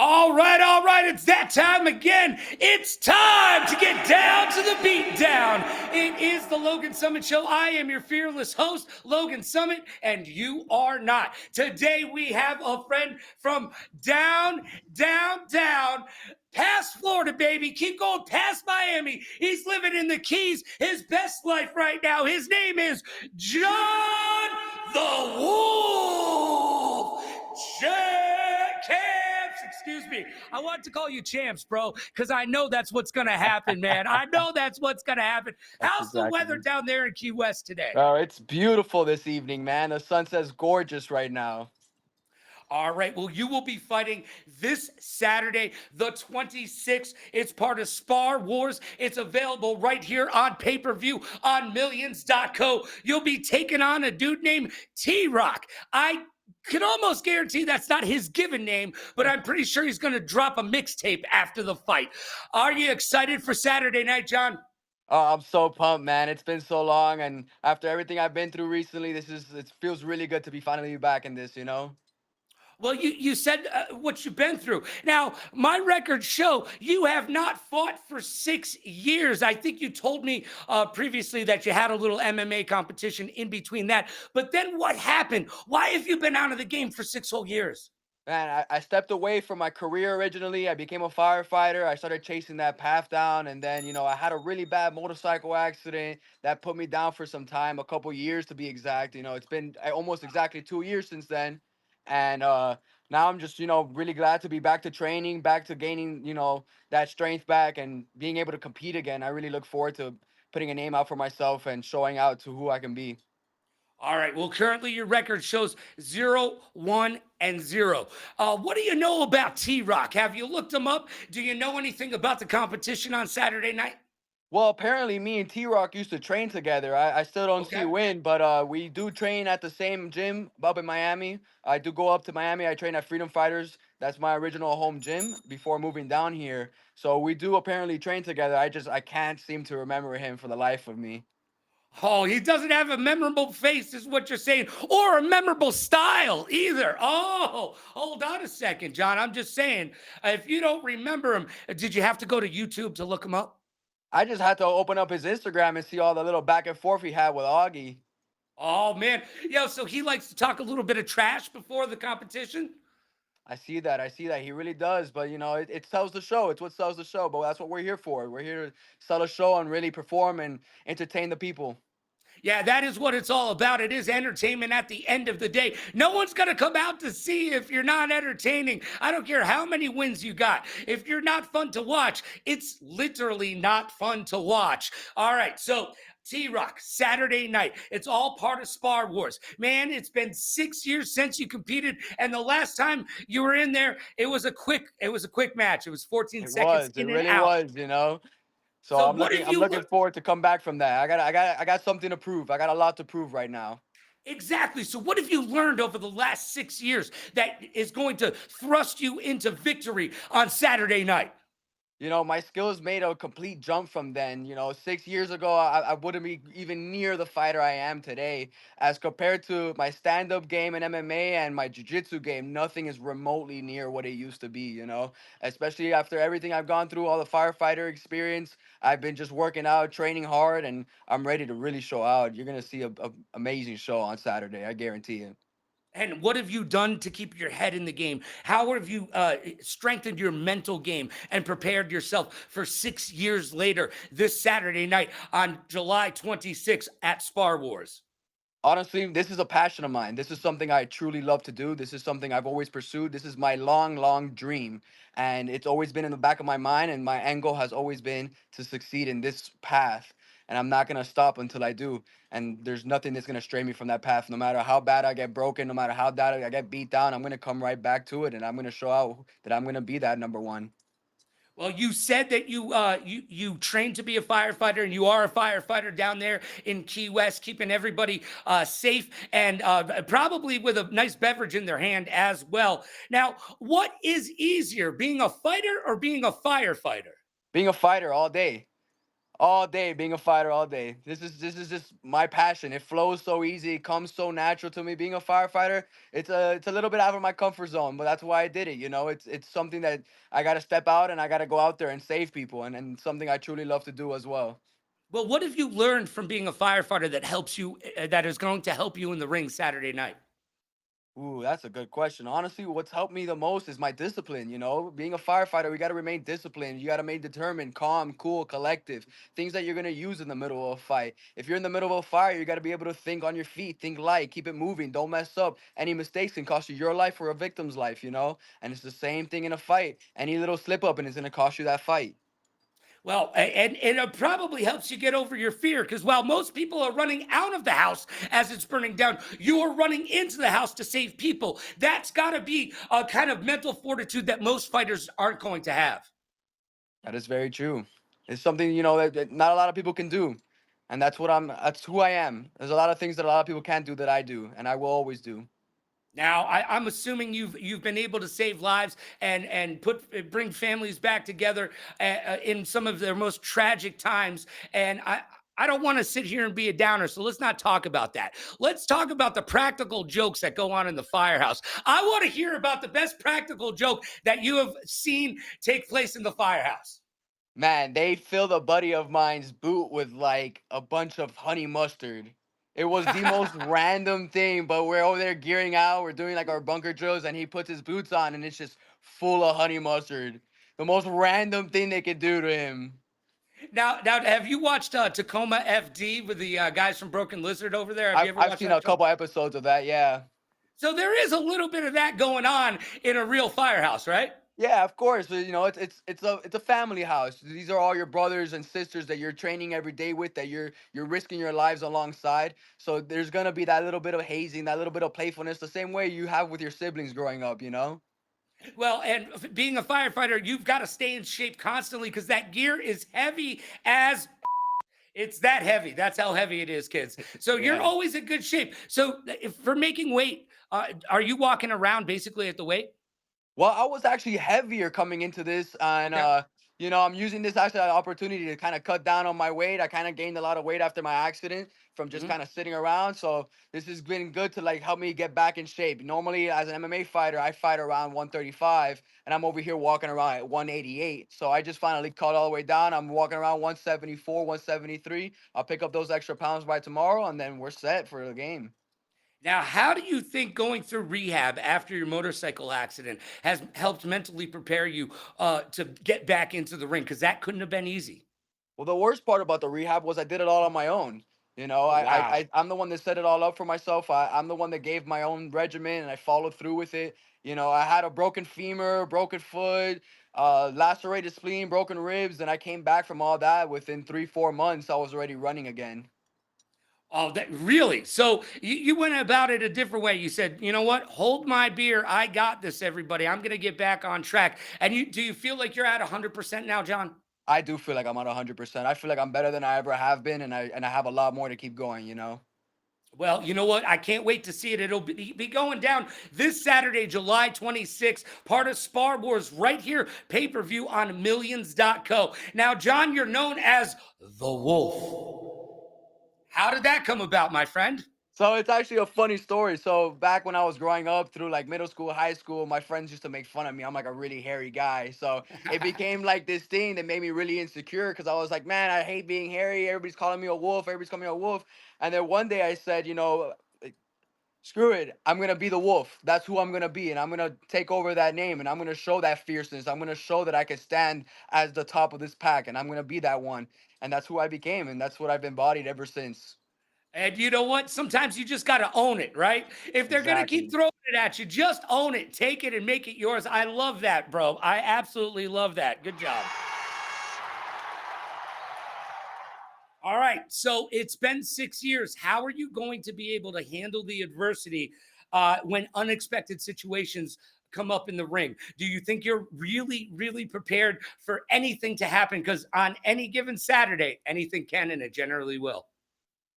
All right, it's that time again. It's time to get down to the beatdown. It is the Logan Summit Show. I am your fearless host, Logan Summit, and you are not. Today we have a friend from down, past Florida, baby. Keep going past Miami. He's living in the Keys, his best life right now. His name is John the Wolf. Champs, excuse me. I want to call you Champs, bro, because I know that's what's going to happen, man. I know that's what's going to happen. That's How's the exactly. weather down there in Key West today? Oh, it's beautiful this evening, man. The sunset's gorgeous right now. All right. Well, you will be fighting this Saturday, the 26th. It's part of Spar Wars. It's available right here on pay-per-view on millions.co. You'll be taking on a dude named T-Rock. I can almost guarantee that's not his given name, but I'm pretty sure he's going to drop a mixtape after the fight. Are you excited for Saturday night, John? Oh, I'm so pumped, man. It's been so long, and after everything I've been through recently, it feels really good to be finally back in this. Well, you said what you've been through. Now, my records show you have not fought for 6 years. I think you told me previously that you had a little MMA competition in between that. But then what happened? Why have you been out of the game for 6 whole years? Man, I stepped away from my career originally. I became a firefighter. I started chasing that path down, and then I had a really bad motorcycle accident that put me down for some time, a couple years to be exact. It's been almost exactly 2 years since then, and now I'm just really glad to be back to training, back to gaining that strength back, and being able to compete again. I really look forward to putting a name out for myself and showing out to who I can be. All right. Well, currently your record shows 0-1-0. What do you know about T-Rock? Have you looked him up? Do you know anything about the competition on Saturday night? Well, apparently me and T-Rock used to train together. I still don't see Okay. when, but we do train at the same gym up in Miami. I do go up to Miami. I train at Freedom Fighters. That's my original home gym before moving down here. So we do apparently train together. I can't seem to remember him for the life of me. Oh, he doesn't have a memorable face, is what you're saying, or a memorable style either. Oh, hold on a second, John. I'm just saying, if you don't remember him, did you have to go to YouTube to look him up? I just had to open up his Instagram and see all the little back and forth he had with Augie. Oh, man. Yo, so he likes to talk a little bit of trash before the competition? I see that. I see that. He really does. But it sells the show. It's what sells the show. But that's what we're here for. We're here to sell a show and really perform and entertain the people. Yeah, that is what it's all about. It is entertainment at the end of the day. No one's going to come out to see if you're not entertaining. I don't care how many wins you got. If you're not fun to watch, it's literally not fun to watch. All right, so T-Rock, Saturday night. It's all part of Spar Wars. Man, it's been 6 years since you competed, and the last time you were in there, it was a quick match. It was 14 It seconds was. It in and really out. was. So So I'm what looking have I'm you looking learned? forward to come back from that. I got something to prove. I got a lot to prove right now. Exactly. So, what have you learned over the last 6 years that is going to thrust you into victory on Saturday night? My skills made a complete jump from then. 6 years ago, I wouldn't be even near the fighter I am today. As compared to my stand-up game in MMA and my jiu-jitsu game, nothing is remotely near what it used to be. Especially after everything I've gone through, all the firefighter experience, I've been just working out, training hard, and I'm ready to really show out. You're gonna see a amazing show on Saturday, I guarantee it. And what have you done to keep your head in the game? How have you strengthened your mental game and prepared yourself for 6 years later this Saturday night on July 26th at Spar Wars? Honestly, this is a passion of mine. This is something I truly love to do. This is something I've always pursued. This is my long, long dream. And it's always been in the back of my mind. And my end goal has always been to succeed in this path. And I'm not going to stop until I do. And there's nothing that's going to stray me from that path. No matter how bad I get broken, no matter how bad I get beat down, I'm going to come right back to it. And I'm going to show out that I'm going to be that number one. Well, you said that you trained to be a firefighter, and you are a firefighter down there in Key West, keeping everybody safe and probably with a nice beverage in their hand as well. Now, what is easier, being a fighter or being a firefighter? Being a fighter all day. All day, being a fighter all day. This is just my passion. It flows so easy. It comes so natural to me. Being a firefighter, it's a little bit out of my comfort zone, but that's why I did it. You know, it's something that I got to step out and I got to go out there and save people, and something I truly love to do as well. Well, what have you learned from being a firefighter that helps you, that is going to help you in the ring Saturday night? Ooh, that's a good question. Honestly, what's helped me the most is my discipline. You know, being a firefighter, we got to remain disciplined. You got to remain determined, calm, cool, collective. Things that you're going to use in the middle of a fight. If you're in the middle of a fire, you got to be able to think on your feet, think light, keep it moving, don't mess up. Any mistakes can cost you your life or a victim's life, you know? And it's the same thing in a fight. Any little slip up and it's going to cost you that fight. Well, and it probably helps you get over your fear because while most people are running out of the house as it's burning down, you are running into the house to save people. That's got to be a kind of mental fortitude that most fighters aren't going to have. That is very true. It's something, that not a lot of people can do. And that's who I am. There's a lot of things that a lot of people can't do that I do, and I will always do. Now, I'm assuming you've been able to save lives and bring families back together in some of their most tragic times. And I don't want to sit here and be a downer, so let's not talk about that. Let's talk about the practical jokes that go on in the firehouse. I want to hear about the best practical joke that you have seen take place in the firehouse. Man, they filled a buddy of mine's boot with like a bunch of honey mustard. It was the most random thing, but we're over there gearing out. We're doing like our bunker drills, and he puts his boots on, and it's just full of honey mustard. The most random thing they could do to him. Now, have you watched Tacoma FD with the guys from Broken Lizard over there? Have you I've ever I've watched seen that a show? couple episodes of that. Yeah. So there is a little bit of that going on in a real firehouse, right? Yeah, of course. But, it's a family house. These are all your brothers and sisters that you're training every day with, that you're risking your lives alongside. So there's gonna be that little bit of hazing, that little bit of playfulness, the same way you have with your siblings growing up. You know. Well, and being a firefighter, you've got to stay in shape constantly because that gear is heavy as it's that heavy. That's how heavy it is, kids. So you're Yeah. always in good shape. So if, for making weight, are you walking around basically at the weight? Well, I was actually heavier coming into this, and Okay. I'm using this actually as an opportunity to kind of cut down on my weight. I kind of gained a lot of weight after my accident from just Mhm. kind of sitting around. So this has been good to like help me get back in shape. Normally, as an MMA fighter, I fight around 135, and I'm over here walking around at 188. So I just finally cut all the way down. I'm walking around 174, 173. I'll pick up those extra pounds by tomorrow, and then we're set for the game. Now, how do you think going through rehab after your motorcycle accident has helped mentally prepare you to get back into the ring? Because that couldn't have been easy. Well, the worst part about the rehab was I did it all on my own. You know, Oh, wow. I'm the one that set it all up for myself. I'm the one that gave my own regimen and I followed through with it. You know, I had a broken femur, broken foot, lacerated spleen, broken ribs, and I came back from all that within 3, 4 months. I was already running again. Oh, that really? So you went about it a different way. You said, you know what? Hold my beer. I got this, everybody. I'm going to get back on track. And do you feel like you're at 100% now, John? I do feel like I'm at 100%. I feel like I'm better than I ever have been, and I have a lot more to keep going. You know. Well, you know what? I can't wait to see it. It'll be going down this Saturday, July 26th, part of Spar Wars right here, pay per view on millions.co. Now, John, you're known as the Wolf. How did that come about, my friend? So it's actually a funny story. So back when I was growing up through like middle school, high school, my friends used to make fun of me. I'm like a really hairy guy. So it became like this thing that made me really insecure because I was like, man, I hate being hairy. Everybody's calling me a wolf. Everybody's calling me a wolf. And then one day I said, like, screw it. I'm gonna be the wolf. That's who I'm gonna be, and I'm gonna take over that name, and I'm gonna show that fierceness. I'm gonna show that I can stand as the top of this pack, and I'm gonna be that one. And that's who I became, and that's what I've embodied ever since. And you know what? Sometimes you just got to own it, right? If they're going to keep Exactly. throwing it at you, just own it, take it, and make it yours. I love that, bro. I absolutely love that. Good job. All right. So it's been 6 years. How are you going to be able to handle the adversity when unexpected situations come up in the ring? Do you think you're really, really prepared for anything to happen? Because on any given Saturday, anything can and it generally will.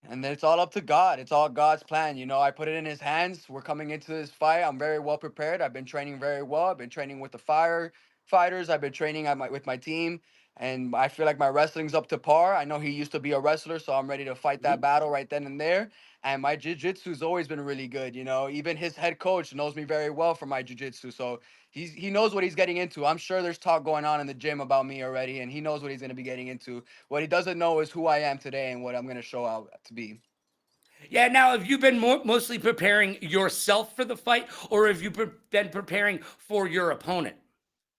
And then it's all up to God. It's all God's plan. I put it in his hands. We're coming into this fight. I'm very well prepared. I've been training very well. I've been training with the firefighters. I've been training with my team. and I feel like my wrestling's up to par. I know he used to be a wrestler, so I'm ready to fight that Mhm. battle right then and there. And my jiu-jitsu's always been really good, you know. Even his head coach knows me very well for my jiu-jitsu. So he knows what he's getting into. I'm sure there's talk going on in the gym about me already, and he knows what he's gonna be getting into. What he doesn't know is who I am today and what I'm gonna show out to be. Yeah. Now, have you been mostly preparing yourself for the fight, or have you been preparing for your opponent?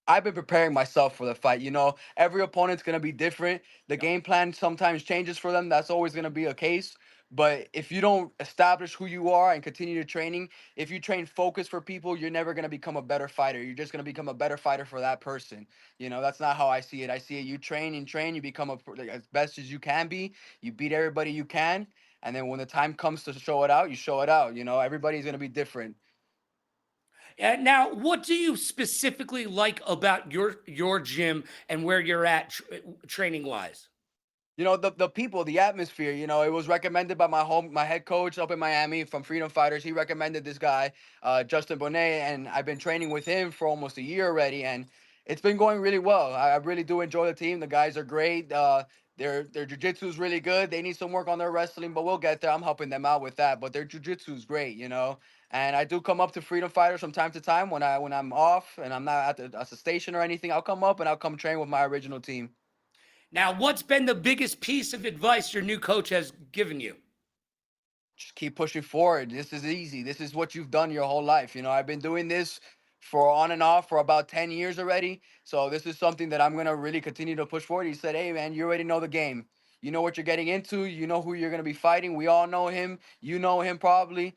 I've been preparing myself for the fight. You know, every opponent's gonna be different. The Yep. game plan sometimes changes for them. That's always gonna be a case. But if you don't establish who you are and continue to training, if you train focus for people, you're never gonna become a better fighter. You're just gonna become a better fighter for that person. You know, that's not how I see it. I see it. You train and train. You become like, as best as you can be. You beat everybody you can, and then when the time comes to show it out, you show it out. You know, everybody's gonna be different. Now, what do you specifically like about your gym and where you're at training wise? You know, the people, the atmosphere, you know, it was recommended by my head coach up in Miami from Freedom Fighters. He recommended this guy, Justin Bonet, and I've been training with him for almost a year already, and it's been going really well. I really do enjoy the team. The guys are great. Their jujitsu is really good. They need some work on their wrestling, but we'll get there. I'm helping them out with that. But their jujitsu is great, you know. And I do come up to Freedom Fighters from time to time when I'm off and I'm not at the station or anything. I'll come up and I'll come train with my original team. Now, what's been the biggest piece of advice your new coach has given you? Just keep pushing forward. This is easy. This is what you've done your whole life. You know, I've been doing this for on and off for about 10 years already. So this is something that I'm going to really continue to push forward. He said, "Hey man, you already know the game. You know what you're getting into. You know who you're going to be fighting. We all know him. You know him probably.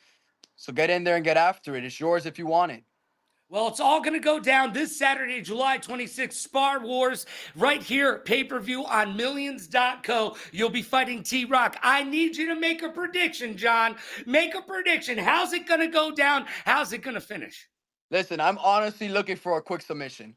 So get in there and get after it. It's yours if you want it." Well, it's all going to go down this Saturday, July 26th, Spar Wars, right here, pay per view on millions.co. You'll be fighting T Rock. I need you to make a prediction, John. Make a prediction. How's it going to go down? How's it going to finish? Listen, I'm honestly looking for a quick submission.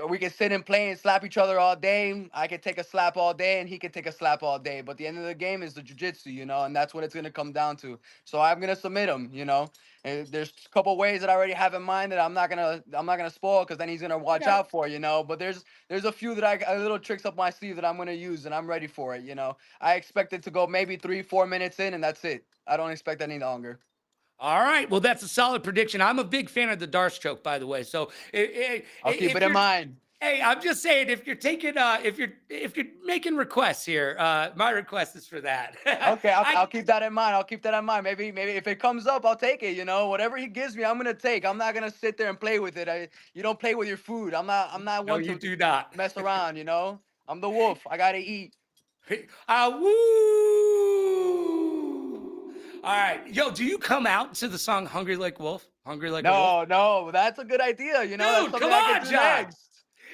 We can sit and play and slap each other all day. I can take a slap all day, and he can take a slap all day. But the end of the game is the jujitsu, you know, and that's what it's gonna come down to. So I'm gonna submit him, you know. And there's a couple ways that I already have in mind that I'm not gonna spoil because then he's gonna watch Okay. out for, you know. But there's a few that I got little tricks up my sleeve that I'm gonna use, and I'm ready for it, you know. I expect it to go maybe 3 4 minutes in, and that's it. I don't expect any longer. All right. Well, that's a solid prediction. I'm a big fan of the Darce choke, by the way. So I'll keep it if in you're, mind. hey, I'm just saying, if you're taking, if you're making requests here, my request is for that. Okay, I I'll keep that in mind. I'll keep that in mind. Maybe if it comes up, I'll take it. You know, whatever he gives me, I'm gonna take. I'm not gonna sit there and play with it. You don't play with your food. I'm not no, one you to do not. mess around. You know, I'm the wolf. I gotta eat. Woo! All right, yo, do you come out to the song "Hungry Like a Wolf"? Hungry like a wolf, No, no, that's a good idea. You know, that's dude. something Come I could on, do John. next.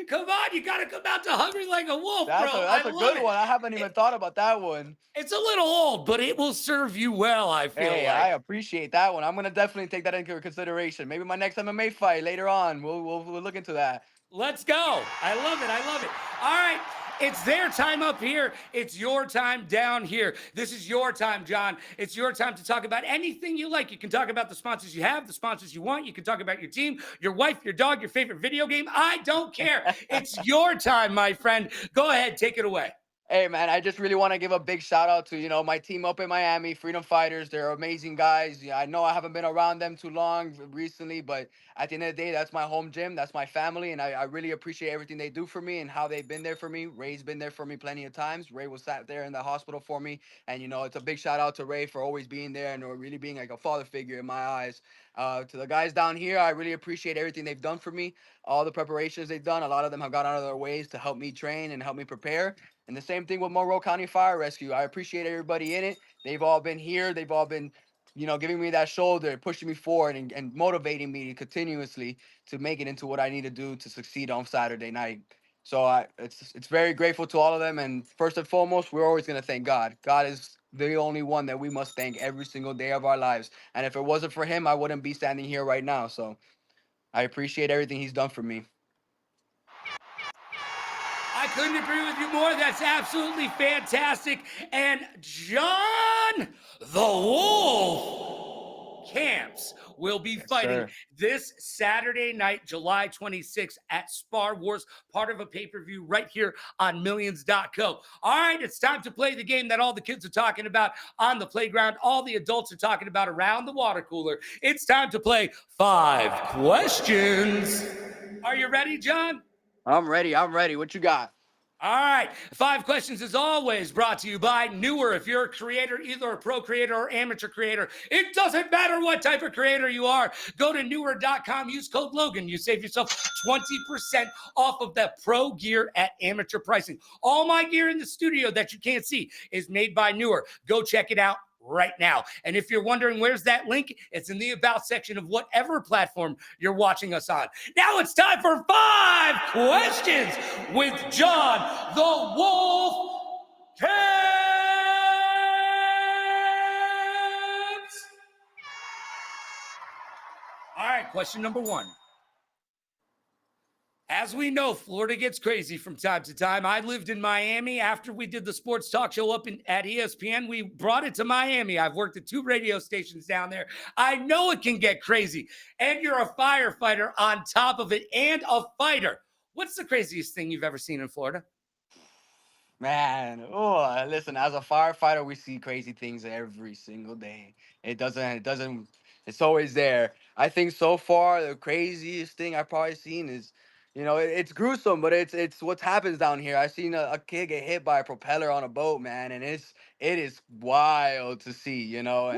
Come on, you gotta come out to "Hungry Like a Wolf," That's a bro. I that's a love good it. one. I haven't even thought about that one. It's a little old, but it will serve you well, I feel Hey, I like. appreciate that one. I'm gonna definitely take that into consideration. Maybe my next MMA fight later on, we'll look into that. Let's go. I love it. I love it. All right. It's their time up here. It's your time down here. This is your time, John. It's your time to talk about anything you like. You can talk about the sponsors you have, the sponsors you want. You can talk about your team, your wife, your dog, your favorite video game. I don't care. It's your time, my friend. Go ahead. Take it away. Hey man, I just really want to give a big shout out to my team up in Miami, Freedom Fighters. They're amazing guys. Yeah, I know I haven't been around them too long recently, but at the end of the day, that's my home gym, that's my family, and I really appreciate everything they do for me and how they've been there for me. Ray's been there for me plenty of times. Ray was sat there in the hospital for me, and it's a big shout out to Ray for always being there and really being like a father figure in my eyes. To the guys down here, I really appreciate everything they've done for me, all the preparations they've done. A lot of them have gone out of their ways to help me train and help me prepare. And the same thing with Monroe County Fire Rescue. I appreciate everybody in it. They've all been here. They've all been, giving me that shoulder, pushing me forward and motivating me continuously to make it into what I need to do to succeed on Saturday night. So it's very grateful to all of them. And first and foremost, we're always going to thank God. God is the only one that we must thank every single day of our lives. And if it wasn't for him, I wouldn't be standing here right now. So I appreciate everything he's done for me. I couldn't agree with you more. That's absolutely fantastic. And John the Wolf camps will be Yes, fighting sir. this Saturday night, July 26th at Spar Wars, part of a pay-per-view right here on millions.co. All right, it's time to play the game that all the kids are talking about on the playground, all the adults are talking about around the water cooler. It's time to play 5 questions. Are you ready, John? I'm ready. I'm ready. What you got? All right. 5 questions is always brought to you by Newer. If you're a creator, either a pro creator or amateur creator, it doesn't matter what type of creator you are. Go to newer.com, use code Logan. You save yourself 20% off of that pro gear at amateur pricing. All my gear in the studio that you can't see is made by Newer. Go check it out right now. And if you're wondering where's that link, it's in the about section of whatever platform you're watching us on. Now it's time for 5 questions with John the Wolf Camps. All right, question number 1. As we know, Florida gets crazy from time to time. I lived in Miami after we did the sports talk show up at ESPN. We brought it to Miami. I've worked at 2 radio stations down there. I know it can get crazy. And you're a firefighter on top of it and a fighter. What's the craziest thing you've ever seen in Florida? Man, oh, listen, as a firefighter, we see crazy things every single day. It's always there. I think so far, the craziest thing I've probably seen is, it's gruesome, but it's what happens down here. I've seen a kid get hit by a propeller on a boat, man, and it is wild to see, and No,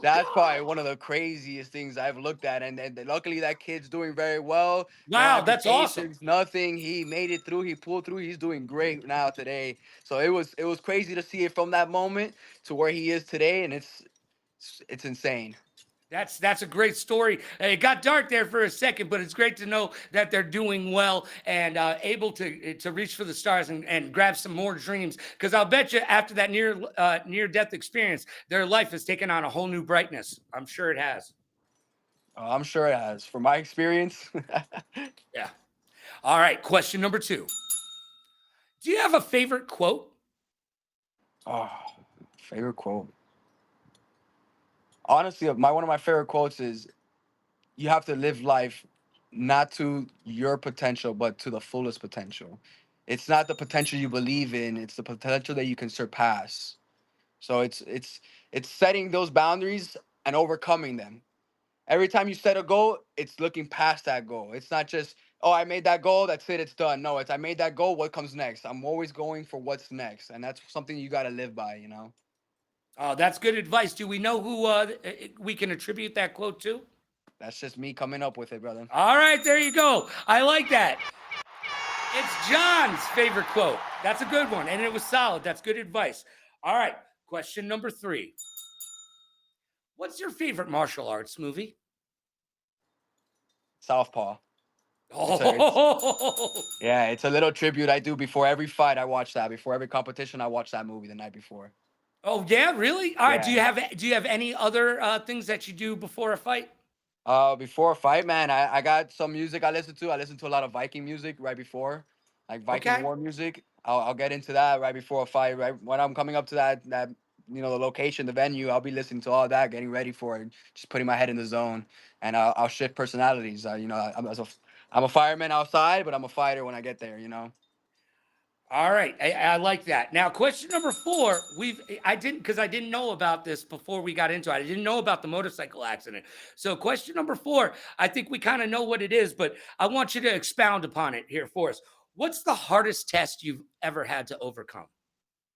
that's probably God. one of the craziest things I've looked at. And luckily that kid's doing very well. No Wow, that's awesome. amputations, nothing. He made it through. He pulled through. He's doing great now today. So it was crazy to see it from that moment to where he is today, and it's insane. That's a great story. It got dark there for a second, but it's great to know that they're doing well and able to reach for the stars and grab some more dreams. Because I'll bet you after that near death experience, their life has taken on a whole new brightness. I'm sure it has. I'm sure it has. From my experience, Yeah. All right. Question number 2. Do you have a favorite quote? oh, favorite quote. Honestly, one of my favorite quotes is, "You have to live life not to your potential, but to the fullest potential. It's not the potential you believe in; it's the potential that you can surpass." So it's setting those boundaries and overcoming them. Every time you set a goal, it's looking past that goal. It's not just, oh, I made that goal, that's it, it's done. No, it's, I made that goal, what comes next? I'm always going for what's next, and that's something you got to live by. Oh, that's good advice. Do we know who we can attribute that quote to? That's just me coming up with it, brother. All right, there you go. I like that. It's John's favorite quote. That's a good one, and it was solid. That's good advice. All right, question number 3. What's your favorite martial arts movie? Southpaw. It's Oh, yeah, it's a little tribute I do before every fight. I watch that before every competition. I watch that movie the night before. oh yeah, really? All right. Yeah. Do you have any other things that you do before a fight? Before a fight, man, I got some music I listen to. I listen to a lot of Viking music right before, like Viking Okay. war music. I'll get into that right before a fight. Right when I'm coming up to that the location, the venue, I'll be listening to all that, getting ready for it, just putting my head in the zone, and I'll shift personalities. I'm a fireman outside, but I'm a fighter when I get there. All right, I like that. Now, question number 4. I didn't know about this before we got into it. I didn't know about the motorcycle accident. So, question number 4. I think we kind of know what it is, but I want you to expound upon it here for us. What's the hardest test you've ever had to overcome?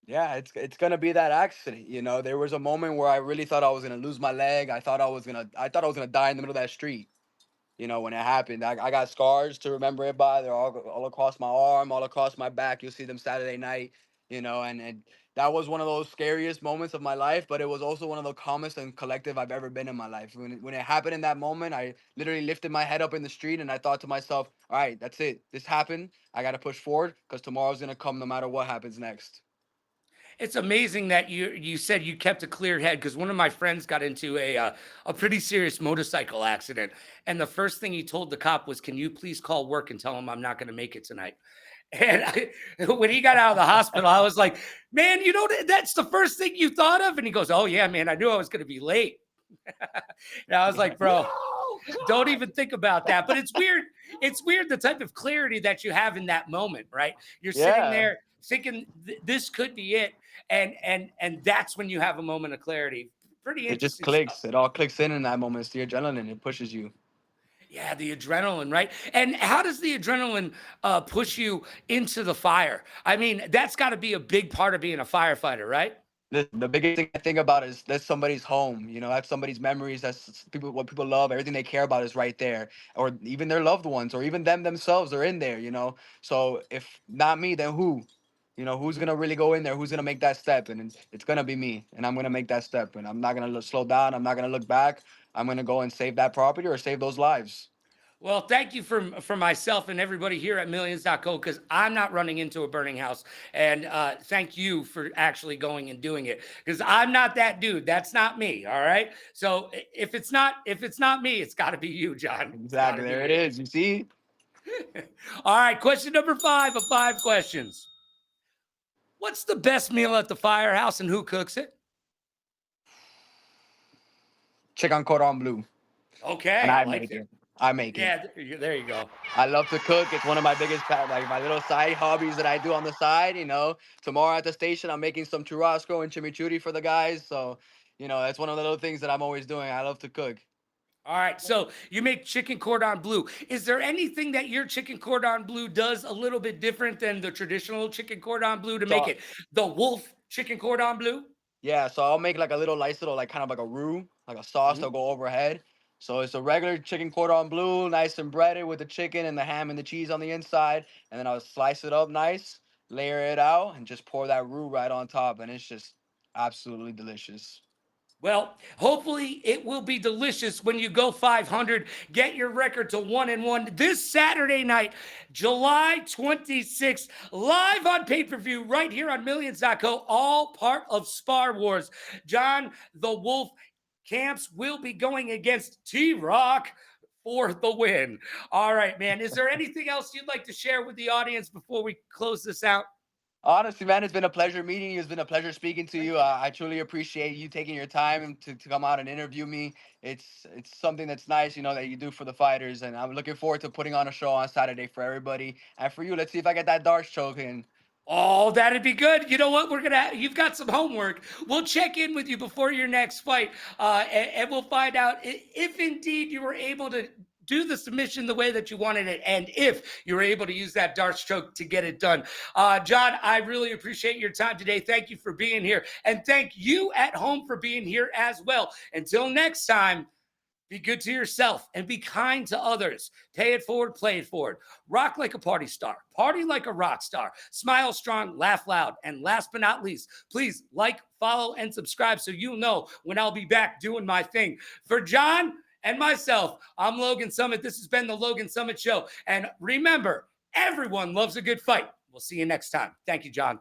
Yeah, it's gonna be that accident. There was a moment where I really thought I was gonna lose my leg. I thought I was gonna die in the middle of that street. When it happened. I got scars to remember it by. They're all across my arm, all across my back. You'll see them Saturday night, and that was one of those scariest moments of my life, but it was also one of the calmest and collective I've ever been in my life. When it happened in that moment, I literally lifted my head up in the street and I thought to myself, all right, that's it. This happened. I got to push forward because tomorrow's going to come no matter what happens next. It's amazing that you said you kept a clear head because one of my friends got into a pretty serious motorcycle accident, and the first thing he told the cop was, "Can you please call work and tell him I'm not going to make it tonight?" And when he got out of the hospital, I was like, "Man, that's the first thing you thought of?" And he goes, "Oh yeah, man, I knew I was going to be late." And I was like, bro, No, don't God. even think about that. But it's weird. It's weird the type of clarity that you have in that moment, right? You're sitting Yeah, there thinking this could be it, and that's when you have a moment of clarity. Pretty it just interesting stuff. clicks. It all clicks in that moment. It's the adrenaline. It pushes you. Yeah, the adrenaline, right? And how does the adrenaline push you into the fire? I mean, that's got to be a big part of being a firefighter, right? The biggest thing I think about is that's somebody's home. You know, that's somebody's memories. That's people what people love. Everything they care about is right there, or even their loved ones, or even them themselves are in there. You know, so if not me, then who? You know, who's gonna really go in there? Who's gonna make that step? And it's gonna be me, and I'm gonna make that step. And I'm not gonna slow down. I'm not gonna look back. I'm gonna go and save that property or save those lives. Well, thank you for myself and everybody here at Millions.co because I'm not running into a burning house. And thank you for actually going and doing it because I'm not that dude. That's not me. All right. So if it's not me, it's got to be you, John. It's got Exactly. to be There it you. is. You see, All right. Question number 5 of 5 questions. What's the best meal at the firehouse and who cooks it? chicken cordon bleu, and Okay, I I like make it. it. I make it. Yeah, there you go. I love to cook. It's one of my biggest, like my little side hobbies that I do on the side. You know, tomorrow at the station, I'm making some churrasco and chimichurri for the guys. So, you know, that's one of the little things that I'm always doing. I love to cook. All right, so you make chicken cordon bleu. Is there anything that your chicken cordon bleu does a little bit different than the traditional chicken cordon bleu to make So it the wolf chicken cordon bleu? yeah, so I'll make like a little nice little like kind of like a roux, like a sauce that'll Mhm. go overhead. So it's a regular chicken cordon bleu, nice and breaded with the chicken and the ham and the cheese on the inside, and then I'll slice it up nice, layer it out, and just pour that roux right on top, and it's just absolutely delicious. Well, hopefully it will be delicious when you go 500. Get your record to 1-1 this Saturday night, July 26th, live on pay-per-view right here on Millions.co, all part of Spar Wars. John the Wolf Camps will be going against T-Rock for the win. All right, man. Is there anything else you'd like to share with the audience before we close this out? Honestly, man, it's been a pleasure meeting you. It's been a pleasure speaking to you. Thank you. I truly appreciate you taking your time to come out and interview me. It's something that's nice, you know, that you do for the fighters, and I'm looking forward to putting on a show on Saturday for everybody and for you. Let's see if I get that darts choke in. Oh, that'd be good. You know what? You've got some homework. We'll check in with you before your next fight, and we'll find out if indeed you were able to do the submission the way that you wanted it, and if you were able to use that dart stroke to get it done. John, I really appreciate your time today. Thank you for being here, and thank you at home for being here as well. Until next time. Be good to yourself and be kind to others. Pay it forward, play it forward. Rock like a party star. Party like a rock star. Smile strong, laugh loud. And last but not least, please like, follow, and subscribe so you'll know when I'll be back doing my thing. For John and myself, I'm Logan Summit. This has been the Logan Summit Show. And remember, everyone loves a good fight. We'll see you next time. Thank you, John.